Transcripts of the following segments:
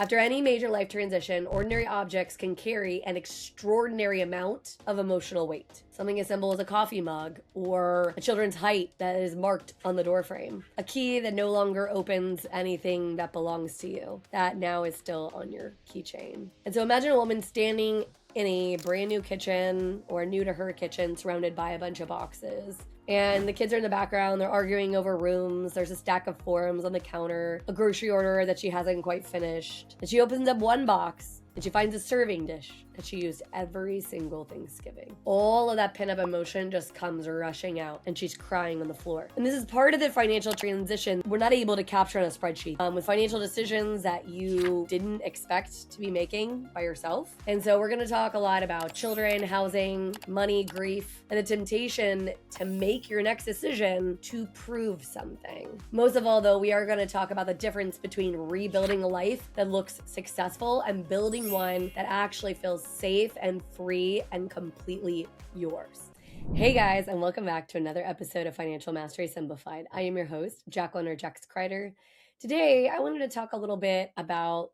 After any major life transition, ordinary objects can carry an extraordinary amount of emotional weight. Something as simple as a coffee mug or a children's height that is marked on the doorframe. A key that no longer opens anything that belongs to you, that now is still on your keychain. And so imagine a woman standing in a brand new kitchen or new to her kitchen surrounded by a bunch of boxes. And the kids are in the background, they're arguing over rooms. There's a stack of forms on the counter, a grocery order that she hasn't quite finished. And she opens up one box and she finds a serving dish that she used every single Thanksgiving. All of that pent-up emotion just comes rushing out and she's crying on the floor. And this is part of the financial transition we're not able to capture on a spreadsheet, with financial decisions that you didn't expect to be making by yourself. And so we're gonna talk a lot about children, housing, money, grief, and the temptation to make your next decision to prove something. Most of all though, we are gonna talk about the difference between rebuilding a life that looks successful and building one that actually feels safe and free and completely yours. Hey guys, and welcome back to another episode of Financial Mastery Simplified. I am your host, Jacqueline or Jax Kreider. Today, I wanted to talk a little bit about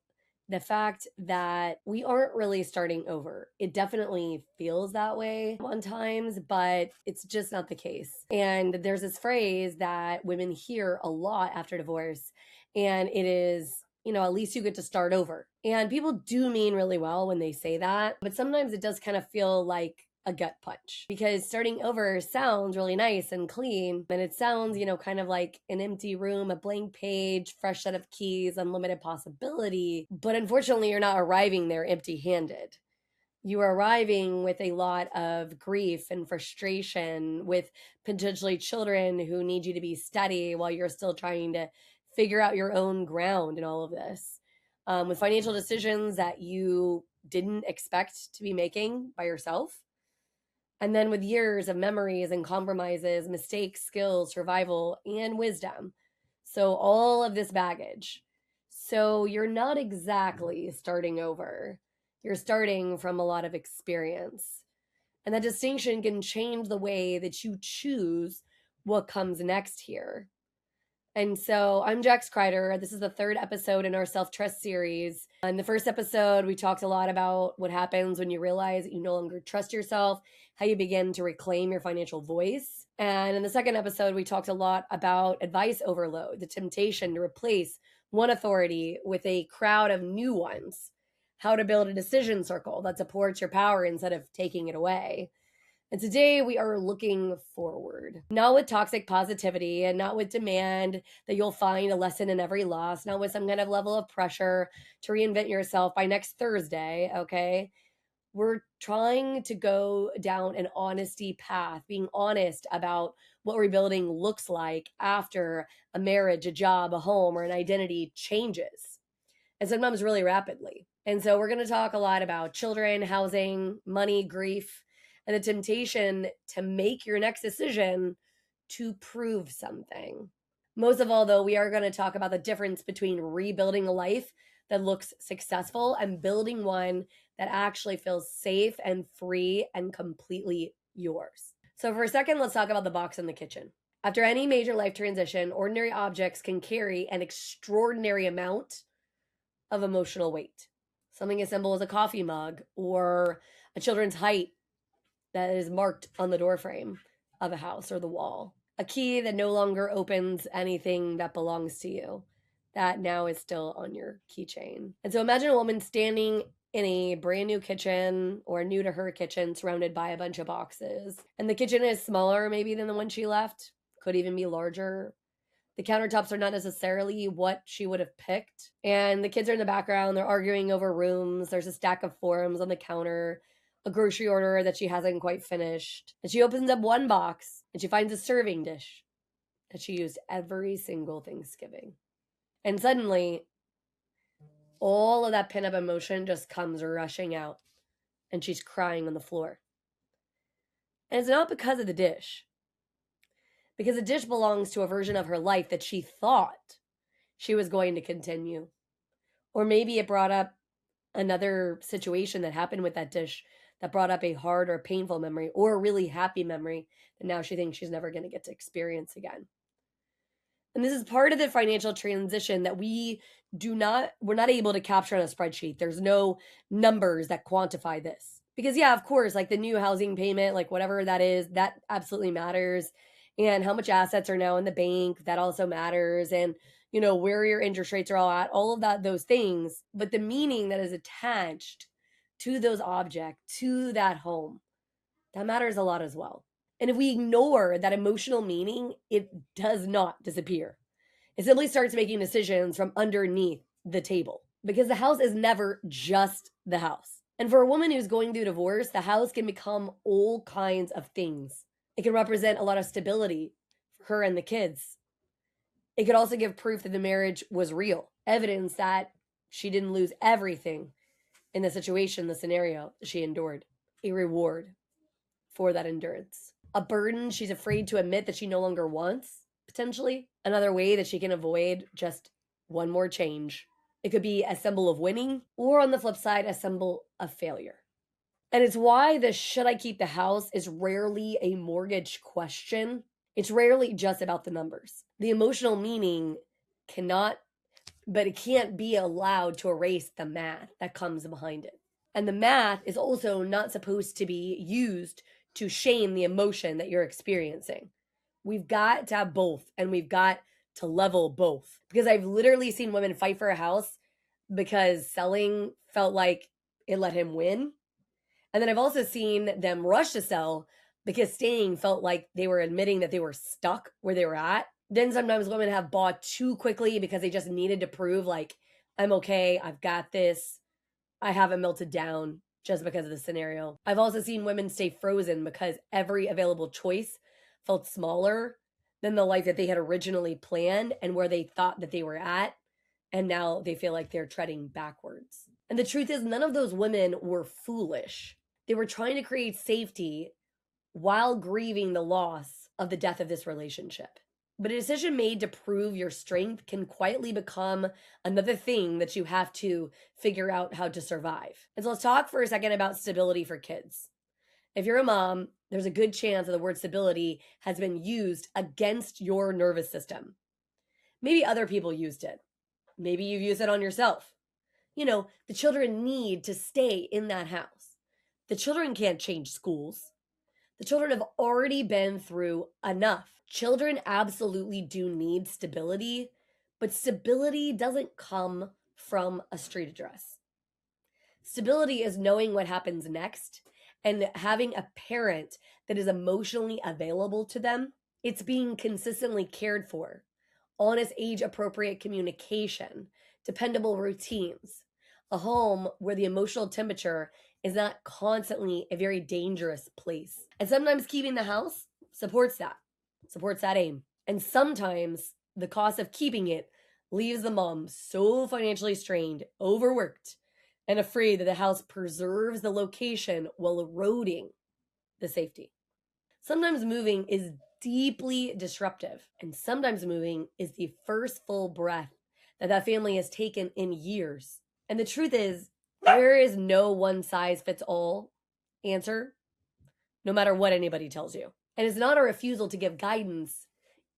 the fact that we aren't really starting over. It definitely feels that way on times, but it's just not the case. And there's this phrase that women hear a lot after divorce, and it is, at least you get to start over. And people do mean really well when they say that, but sometimes it does kind of feel like a gut punch because starting over sounds really nice and clean. And it sounds, kind of like an empty room, a blank page, fresh set of keys, unlimited possibility. But unfortunately, you're not arriving there empty handed. You are arriving with a lot of grief and frustration, with potentially children who need you to be steady while you're still trying to figure out your own ground in all of this, with financial decisions that you didn't expect to be making by yourself. And then with years of memories and compromises, mistakes, skills, survival, and wisdom. So all of this baggage. So you're not exactly starting over. You're starting from a lot of experience. And that distinction can change the way that you choose what comes next here. And so I'm Jax Kreider. This is the third episode in our self-trust series. In the first episode, we talked a lot about what happens when you realize that you no longer trust yourself, how you begin to reclaim your financial voice. And in the second episode, we talked a lot about advice overload, the temptation to replace one authority with a crowd of new ones, how to build a decision circle that supports your power instead of taking it away. And today we are looking forward, not with toxic positivity and not with demand that you'll find a lesson in every loss, not with some kind of level of pressure to reinvent yourself by next Thursday, okay? We're trying to go down an honesty path, being honest about what rebuilding looks like after a marriage, a job, a home, or an identity changes, and sometimes really rapidly. And so we're going to talk a lot about children, housing, money, grief, and the temptation to make your next decision to prove something. Most of all, though, we are going to talk about the difference between rebuilding a life that looks successful and building one that actually feels safe and free and completely yours. So for a second, let's talk about the box in the kitchen. After any major life transition, ordinary objects can carry an extraordinary amount of emotional weight. Something as simple as a coffee mug or a children's height that is marked on the doorframe of a house or the wall. A key that no longer opens anything that belongs to you, that now is still on your keychain. And so imagine a woman standing in a brand new kitchen or new to her kitchen surrounded by a bunch of boxes. And the kitchen is smaller maybe than the one she left, could even be larger. The countertops are not necessarily what she would have picked. And the kids are in the background, they're arguing over rooms. There's a stack of forms on the counter, a grocery order that she hasn't quite finished. And she opens up one box and she finds a serving dish that she used every single Thanksgiving. And suddenly, all of that pent-up emotion just comes rushing out and she's crying on the floor. And it's not because of the dish, because the dish belongs to a version of her life that she thought she was going to continue. Or maybe it brought up another situation that happened with that dish that brought up a hard or painful memory or a really happy memory that now she thinks she's never going to get to experience again. And this is part of the financial transition that we're not able to capture on a spreadsheet. There's no numbers that quantify this. Because yeah, of course, like the new housing payment, like whatever that is, that absolutely matters. And how much assets are now in the bank, that also matters. And where your interest rates are all at, all of that, those things. But the meaning that is attached to those objects, to that home, that matters a lot as well. And if we ignore that emotional meaning, it does not disappear. It simply starts making decisions from underneath the table because the house is never just the house. And for a woman who's going through divorce, the house can become all kinds of things. It can represent a lot of stability for her and the kids. It could also give proof that the marriage was real, evidence that she didn't lose everything in the situation, the scenario she endured, a reward for that endurance. A burden she's afraid to admit that she no longer wants, potentially. Another way that she can avoid just one more change. It could be a symbol of winning, or on the flip side, a symbol of failure. And it's why the should I keep the house is rarely a mortgage question. It's rarely just about the numbers. The emotional meaning it can't be allowed to erase the math that comes behind it. And the math is also not supposed to be used to shame the emotion that you're experiencing. We've got to have both, and we've got to level both. Because I've literally seen women fight for a house because selling felt like it let him win. And then I've also seen them rush to sell because staying felt like they were admitting that they were stuck where they were at. Then sometimes women have bought too quickly because they just needed to prove, like, I'm okay, I've got this, I haven't melted down just because of the scenario. I've also seen women stay frozen because every available choice felt smaller than the life that they had originally planned and where they thought that they were at. And now they feel like they're treading backwards. And the truth is, none of those women were foolish. They were trying to create safety while grieving the loss of the death of this relationship. But a decision made to prove your strength can quietly become another thing that you have to figure out how to survive. And so let's talk for a second about stability for kids. If you're a mom, there's a good chance that the word stability has been used against your nervous system. Maybe other people used it. Maybe you've used it on yourself. The children need to stay in that house. The children can't change schools. The children have already been through enough. Children absolutely do need stability, but stability doesn't come from a street address. Stability is knowing what happens next and having a parent that is emotionally available to them. It's being consistently cared for, honest, age appropriate communication, dependable routines, a home where the emotional temperature is not constantly a very dangerous place. And sometimes keeping the house supports that aim. And sometimes the cost of keeping it leaves the mom so financially strained, overworked, and afraid that the house preserves the location while eroding the safety. Sometimes moving is deeply disruptive, and sometimes moving is the first full breath that family has taken in years. And the truth is, there is no one size fits all answer, no matter what anybody tells you. And it's not a refusal to give guidance,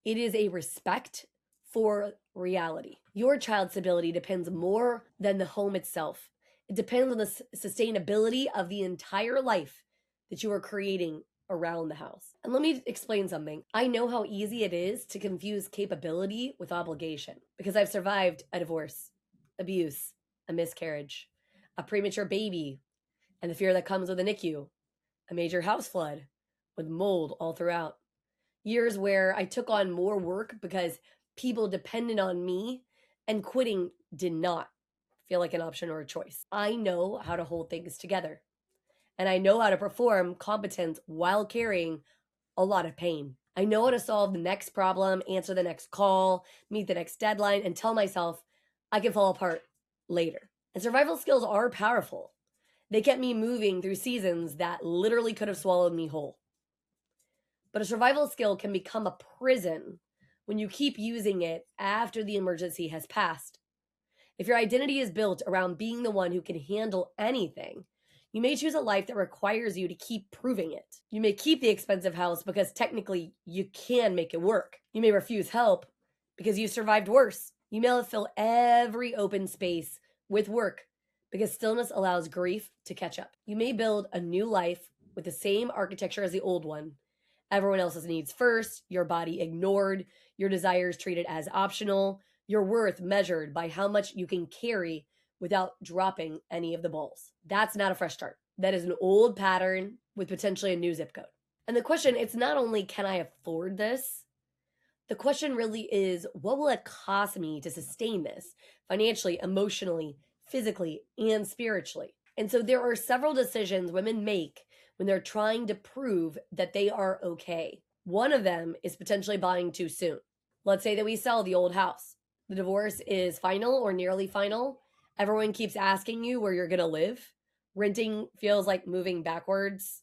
it is a respect for reality. Your child's stability depends more than the home itself. It depends on the sustainability of the entire life that you are creating around the house. And let me explain something. I know how easy it is to confuse capability with obligation because I've survived a divorce, abuse, a miscarriage, a premature baby, and the fear that comes with a NICU, a major house flood with mold all throughout. Years where I took on more work because people depended on me and quitting did not feel like an option or a choice. I know how to hold things together. And I know how to perform competence while carrying a lot of pain. I know how to solve the next problem, answer the next call, meet the next deadline, and tell myself I can fall apart later. And survival skills are powerful. They kept me moving through seasons that literally could have swallowed me whole. But a survival skill can become a prison when you keep using it after the emergency has passed. If your identity is built around being the one who can handle anything, you may choose a life that requires you to keep proving it. You may keep the expensive house because technically you can make it work. You may refuse help because you survived worse. You may have fill every open space with work because stillness allows grief to catch up. You may build a new life with the same architecture as the old one. Everyone else's needs first, your body ignored, your desires treated as optional, your worth measured by how much you can carry without dropping any of the balls. That's not a fresh start. That is an old pattern with potentially a new zip code. And the question, it's not only can I afford this? The question really is, what will it cost me to sustain this financially, emotionally, physically, and spiritually? And so there are several decisions women make when they're trying to prove that they are okay. One of them is potentially buying too soon. Let's say that we sell the old house. The divorce is final or nearly final. Everyone keeps asking you where you're going to live. Renting feels like moving backwards.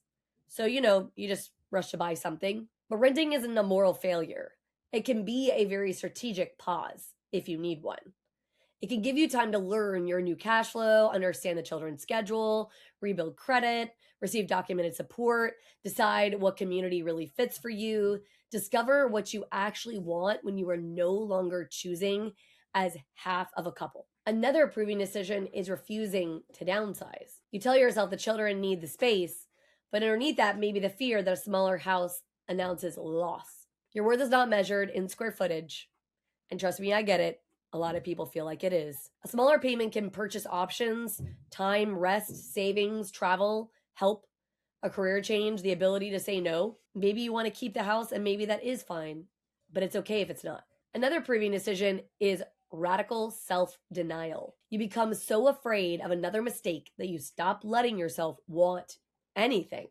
So, you just rush to buy something. But renting isn't a moral failure. It can be a very strategic pause if you need one. It can give you time to learn your new cash flow, understand the children's schedule, rebuild credit, receive documented support, decide what community really fits for you, discover what you actually want when you are no longer choosing as half of a couple. Another approving decision is refusing to downsize. You tell yourself the children need the space, but underneath that may be the fear that a smaller house announces loss. Your worth is not measured in square footage. And trust me, I get it. A lot of people feel like it is. A smaller payment can purchase options, time, rest, savings, travel, help, a career change, the ability to say no. Maybe you want to keep the house and maybe that is fine, but it's okay if it's not. Another proving decision is radical self-denial. You become so afraid of another mistake that you stop letting yourself want anything.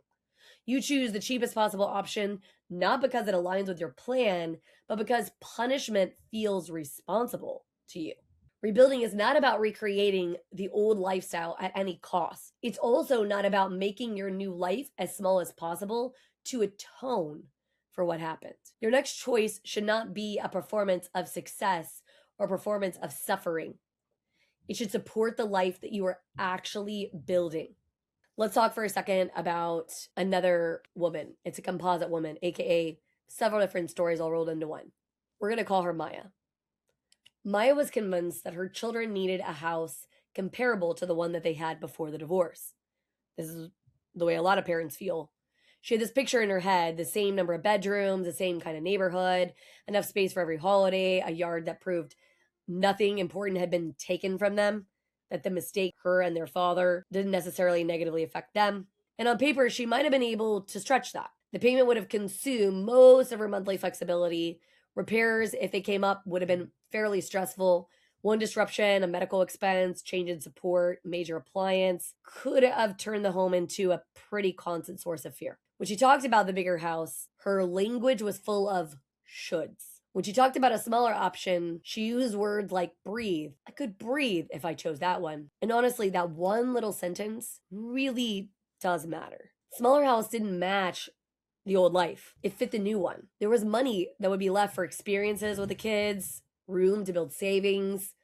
You choose the cheapest possible option, not because it aligns with your plan, but because punishment feels responsible to you. Rebuilding is not about recreating the old lifestyle at any cost. It's also not about making your new life as small as possible to atone for what happened. Your next choice should not be a performance of success or performance of suffering. It should support the life that you are actually building. Let's talk for a second about another woman. It's a composite woman, aka several different stories all rolled into one. We're going to call her Maya. Maya was convinced that her children needed a house comparable to the one that they had before the divorce. This is the way a lot of parents feel. She had this picture in her head, the same number of bedrooms, the same kind of neighborhood, enough space for every holiday, a yard that proved nothing important had been taken from them, that the mistake her and their father didn't necessarily negatively affect them. And on paper, she might have been able to stretch that. The payment would have consumed most of her monthly flexibility. Repairs, if they came up, would have been fairly stressful. One disruption, a medical expense, change in support, major appliance could have turned the home into a pretty constant source of fear. When she talked about the bigger house, her language was full of shoulds. When she talked about a smaller option, she used words like breathe. I could breathe if I chose that one. And honestly, that one little sentence really does matter. Smaller house didn't match the old life. It fit the new one. There was money that would be left for experiences with the kids, room to build savings,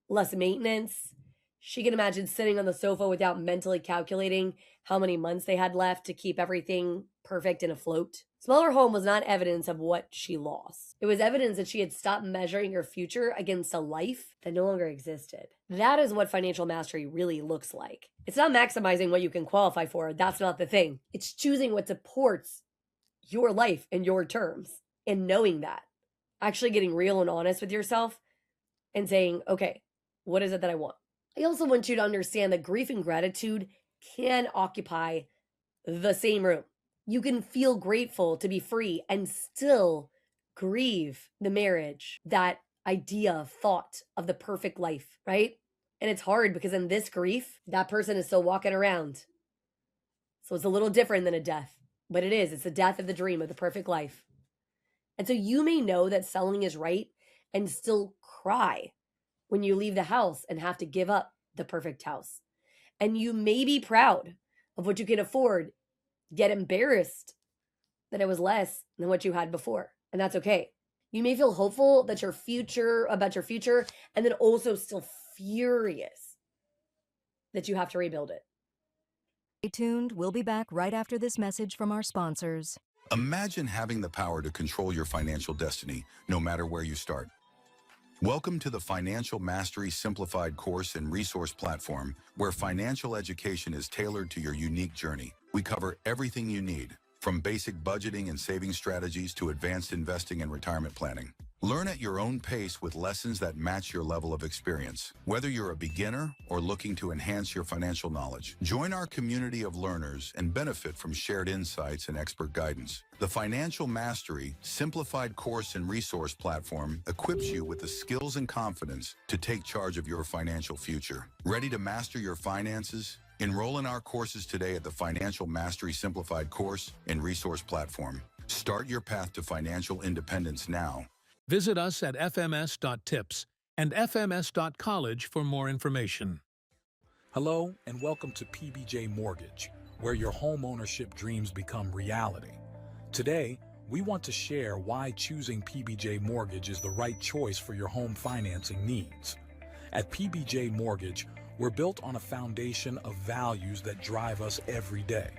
less maintenance. She can imagine sitting on the sofa without mentally calculating how many months they had left to keep everything perfect and afloat. Smaller home was not evidence of what she lost. It was evidence that she had stopped measuring her future against a life that no longer existed. That is what financial mastery really looks like. It's not maximizing what you can qualify for. That's not the thing. It's choosing what supports your life and your terms and knowing that. Actually getting real and honest with yourself and saying, okay, what is it that I want? I also want you to understand that grief and gratitude can occupy the same room. You can feel grateful to be free and still grieve the marriage, that idea, thought of the perfect life, right? And it's hard because in this grief, that person is still walking around. So it's a little different than a death, but it is. It's the death of the dream of the perfect life. And so you may know that selling is right and still cry when you leave the house and have to give up the perfect house. And you may be proud of what you can afford, get embarrassed that it was less than what you had before. And that's okay. You may feel hopeful that about your future, and then also still furious that you have to rebuild it. Stay tuned. We'll be back right after this message from our sponsors. Imagine having the power to control your financial destiny, no matter where you start. Welcome to the Financial Mastery Simplified course and resource platform, where financial education is tailored to your unique journey. We cover everything you need, from basic budgeting and saving strategies to advanced investing and retirement planning. Learn at your own pace with lessons that match your level of experience. Whether you're a beginner or looking to enhance your financial knowledge, join our community of learners and benefit from shared insights and expert guidance. The Financial Mastery Simplified course and resource platform equips you with the skills and confidence to take charge of your financial future. Ready to master your finances? Enroll in our courses today at the Financial Mastery Simplified course and resource platform. Start your path to financial independence now. Visit us at fms.tips and fms.college for more information. Hello and welcome to PBJ Mortgage, where your home ownership dreams become reality. Today, we want to share why choosing PBJ Mortgage is the right choice for your home financing needs. At PBJ Mortgage, we're built on a foundation of values that drive us every day.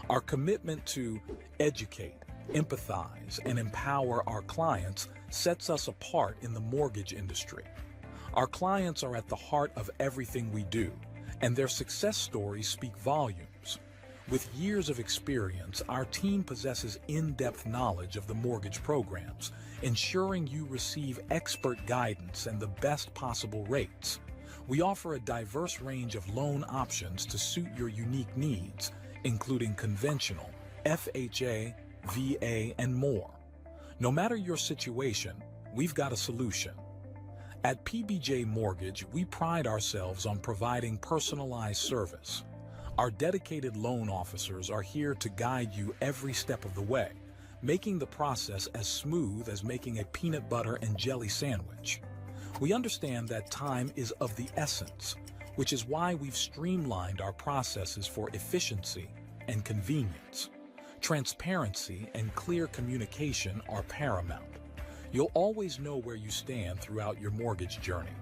Our commitment to educate, empathize, and empower our clients sets us apart in the mortgage industry. Our clients are at the heart of everything we do, and their success stories speak volumes. With years of experience, our team possesses in-depth knowledge of the mortgage programs, ensuring you receive expert guidance and the best possible rates. We offer a diverse range of loan options to suit your unique needs, including conventional, FHA, VA, and more. No matter your situation, we've got a solution. At PBJ Mortgage, we pride ourselves on providing personalized service. Our dedicated loan officers are here to guide you every step of the way, making the process as smooth as making a peanut butter and jelly sandwich. We understand that time is of the essence, which is why we've streamlined our processes for efficiency and convenience. Transparency and clear communication are paramount. You'll always know where you stand throughout your mortgage journey.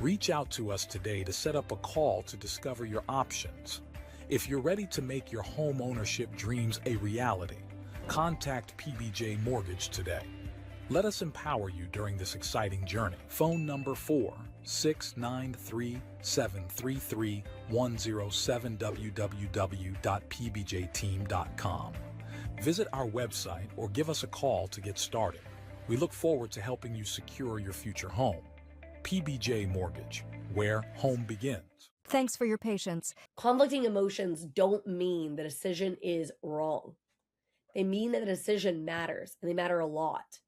Reach out to us today to set up a call to discover your options. If you're ready to make your home ownership dreams a reality, contact PBJ Mortgage today. Let us empower you during this exciting journey. Phone number 4693733 107 www.pbjteam.com. Visit our website or give us a call to get started. We look forward to helping you secure your future home. PBJ Mortgage, where home begins. Thanks for your patience. Conflicting emotions don't mean the decision is wrong. They mean that the decision matters, and they matter a lot.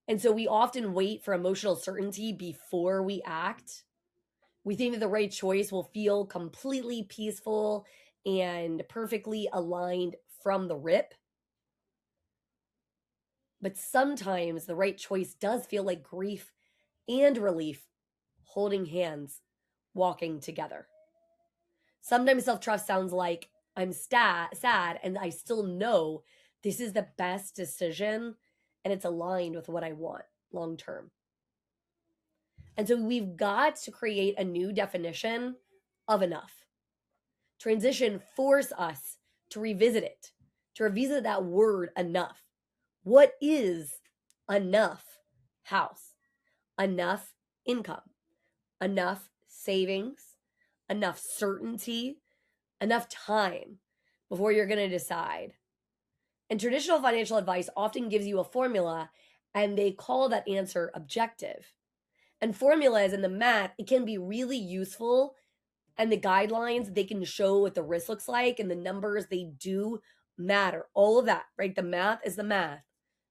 And so we often wait for emotional certainty before we act. We think that the right choice will feel completely peaceful and perfectly aligned from the rip. But sometimes the right choice does feel like grief and relief holding hands, walking together. Sometimes self-trust sounds like I'm sad and I still know this is the best decision and it's aligned with what I want long term. And so we've got to create a new definition of enough. Transition force us to revisit it, to revisit that word enough. What is enough house? Enough income? Enough savings? Enough certainty? Enough time before you're going to decide? And traditional financial advice often gives you a formula, and they call that answer objective. And formulas and the math, it can be really useful. And the guidelines, they can show what the risk looks like, and the numbers, they do matter. All of that, right? The math is the math,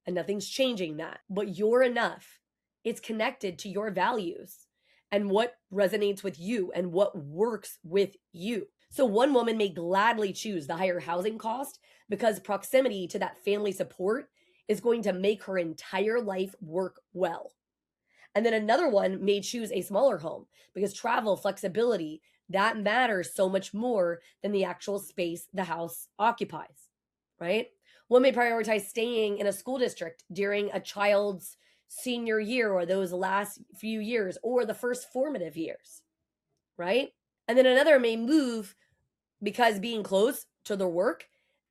and nothing's changing that. But your enough, it's connected to your values and what resonates with you and what works with you. So one woman may gladly choose the higher housing cost because proximity to that family support is going to make her entire life work well. And then another one may choose a smaller home because travel, flexibility, that matters so much more than the actual space the house occupies, right? One may prioritize staying in a school district during a child's senior year or those last few years or the first formative years, right? And then another may move because being close to their work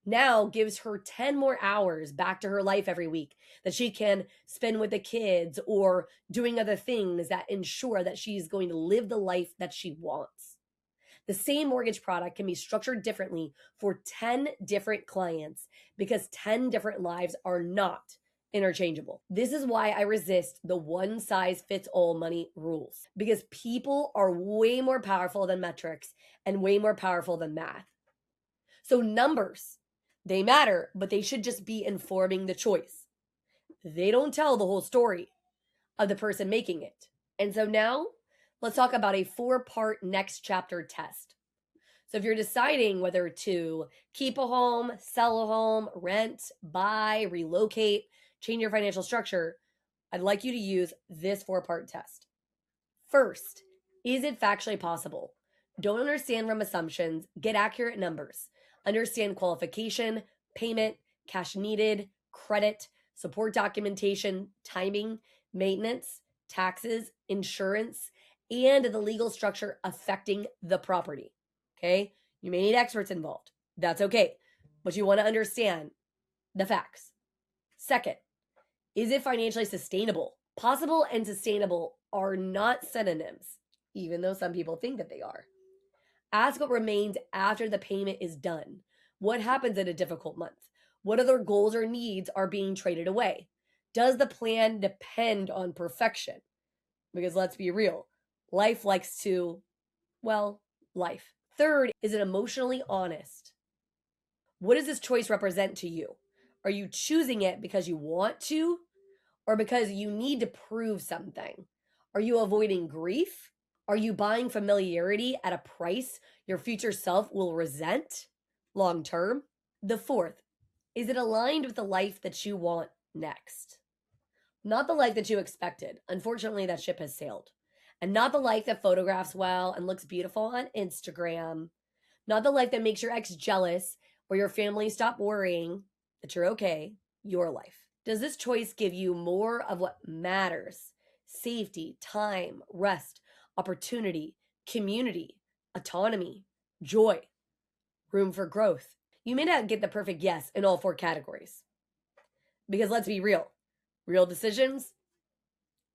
now gives her 10 more hours back to her life every week that she can spend with the kids or doing other things that ensure that she's going to live the life that she wants. The same mortgage product can be structured differently for 10 different clients because 10 different lives are not interchangeable. This is why I resist the one size fits all money rules, because people are way more powerful than metrics and way more powerful than math. So numbers, they matter, but they should just be informing the choice. They don't tell the whole story of the person making it. And so now let's talk about a 4-part next chapter test. So if you're deciding whether to keep a home, sell a home, rent, buy, relocate, change your financial structure, I'd like you to use this 4-part test. First, is it factually possible? Don't understand from assumptions, get accurate numbers. Understand qualification, payment, cash needed, credit, support documentation, timing, maintenance, taxes, insurance, and the legal structure affecting the property. Okay? You may need experts involved. That's okay. But you want to understand the facts. Second, is it financially sustainable? Possible and sustainable are not synonyms, even though some people think that they are. Ask what remains after the payment is done. What happens in a difficult month? What other goals or needs are being traded away? Does the plan depend on perfection? Because let's be real, life likes to, well, life. Third, is it emotionally honest? What does this choice represent to you? Are you choosing it because you want to or because you need to prove something? Are you avoiding grief? Are you buying familiarity at a price your future self will resent long term? The fourth, is it aligned with the life that you want next? Not the life that you expected. Unfortunately, that ship has sailed. And not the life that photographs well and looks beautiful on Instagram. Not the life that makes your ex jealous or your family stop worrying that you're okay. Your life. Does this choice give you more of what matters? Safety, time, rest, opportunity, community, autonomy, joy, room for growth. You may not get the perfect yes in all 4 categories. Because let's be real. Real decisions,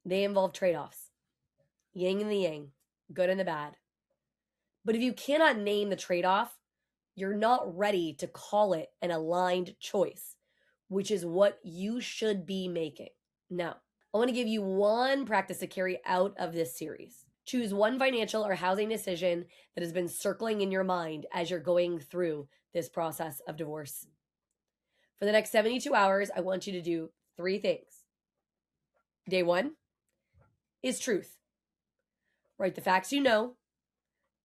they involve trade-offs. Yin and the yang, good and the bad. But if you cannot name the trade-off, you're not ready to call it an aligned choice, which is what you should be making. Now, I want to give you one practice to carry out of this series. Choose one financial or housing decision that has been circling in your mind as you're going through this process of divorce. For the next 72 hours, I want you to do 3 things. Day 1 is truth. Write the facts you know,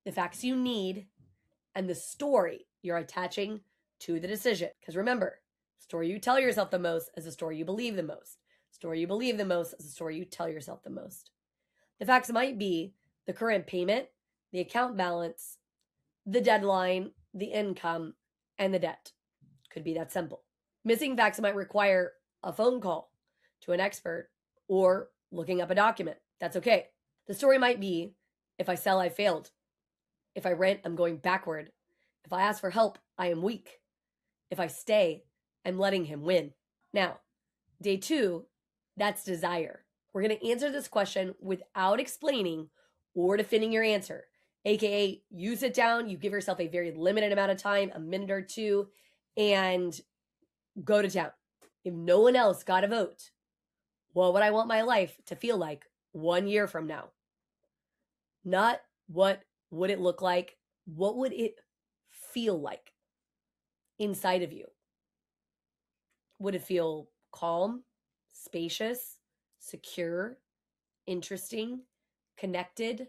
the facts you need, and the story you're attaching to the decision. Because remember, the story you tell yourself the most is the story you believe the most. The story you believe the most is the story you tell yourself the most. The facts might be the current payment, the account balance, the deadline, the income, and the debt. Could be that simple. Missing facts might require a phone call to an expert or looking up a document. That's okay. The story might be, if I sell, I failed. If I rent, I'm going backward. If I ask for help, I am weak. If I stay, I'm letting him win. Now, day 2, that's desire. We're going to answer this question without explaining or defending your answer. AKA, you sit down, you give yourself a very limited amount of time, a minute or 2, and go to town. If no one else got a vote, what would I want my life to feel like 1 year from now? Not what would it look like? What would it feel like inside of you? Would it feel calm, spacious, secure, interesting, connected,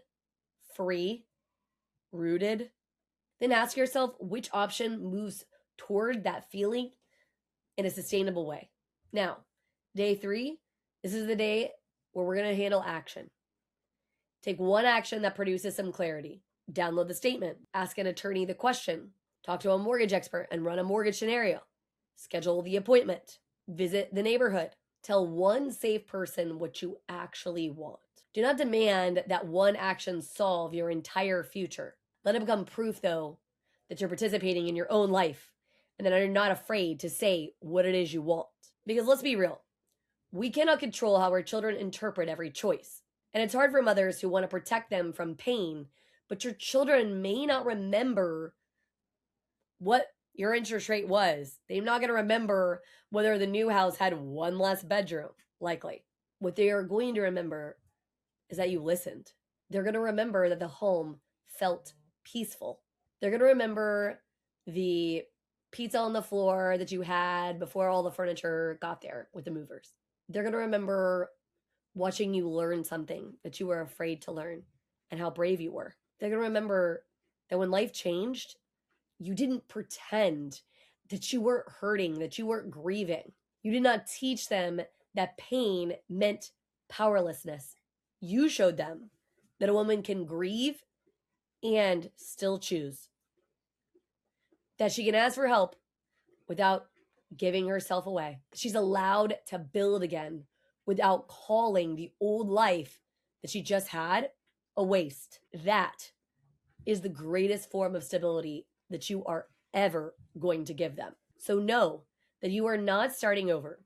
free, rooted? Then ask yourself which option moves toward that feeling in a sustainable way. Now, day 3, this is the day where we're going to handle action. Take one action that produces some clarity. Download the statement. Ask an attorney the question. Talk to a mortgage expert and run a mortgage scenario. Schedule the appointment. Visit the neighborhood. Tell one safe person what you actually want. Do not demand that one action solve your entire future. Let it become proof, though, that you're participating in your own life and that are not afraid to say what it is you want. Because let's be real, we cannot control how our children interpret every choice. And it's hard for mothers who want to protect them from pain, but your children may not remember what your interest rate was. They're not going to remember whether the new house had one less bedroom, likely. What they are going to remember is that you listened. They're going to remember that the home felt peaceful. They're going to remember the pizza on the floor that you had before all the furniture got there with the movers. They're going to remember watching you learn something that you were afraid to learn and how brave you were. They're going to remember that when life changed, you didn't pretend that you weren't hurting, that you weren't grieving. You did not teach them that pain meant powerlessness. You showed them that a woman can grieve and still choose. That she can ask for help without giving herself away. She's allowed to build again without calling the old life that she just had a waste. That is the greatest form of stability that you are ever going to give them. So know that you are not starting over.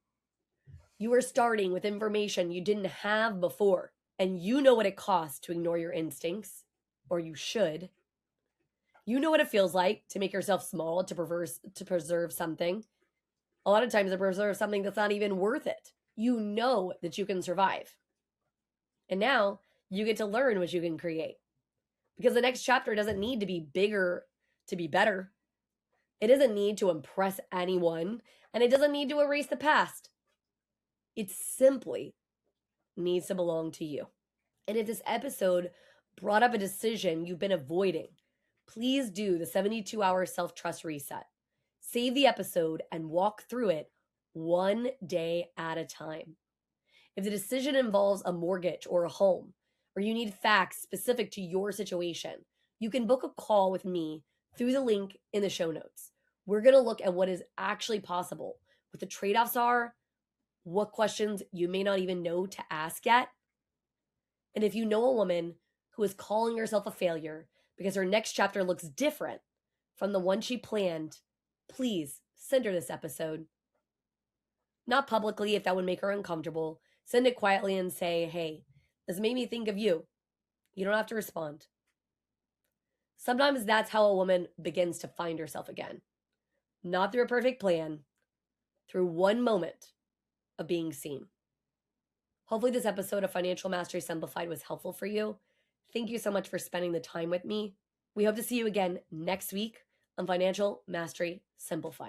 You are starting with information you didn't have before, and you know what it costs to ignore your instincts, or you should. You know what it feels like to make yourself small, to preserve something. A lot of times to preserve something that's not even worth it. You know that you can survive. And now you get to learn what you can create. Because the next chapter doesn't need to be bigger to be better. It doesn't need to impress anyone, and it doesn't need to erase the past. It simply needs to belong to you. And if this episode brought up a decision you've been avoiding, please do the 72-hour self-trust reset. Save the episode and walk through it one day at a time. If the decision involves a mortgage or a home, or you need facts specific to your situation, you can book a call with me through the link in the show notes. We're going to look at what is actually possible, what the trade-offs are, what questions you may not even know to ask yet. And if you know a woman who is calling herself a failure because her next chapter looks different from the one she planned, please send her this episode. Not publicly if that would make her uncomfortable. Send it quietly and say, hey, this made me think of you. You don't have to respond. Sometimes that's how a woman begins to find herself again. Not through a perfect plan, through one moment of being seen. Hopefully this episode of Financial Mastery Simplified was helpful for you. Thank you so much for spending the time with me. We hope to see you again next week on Financial Mastery Simplified.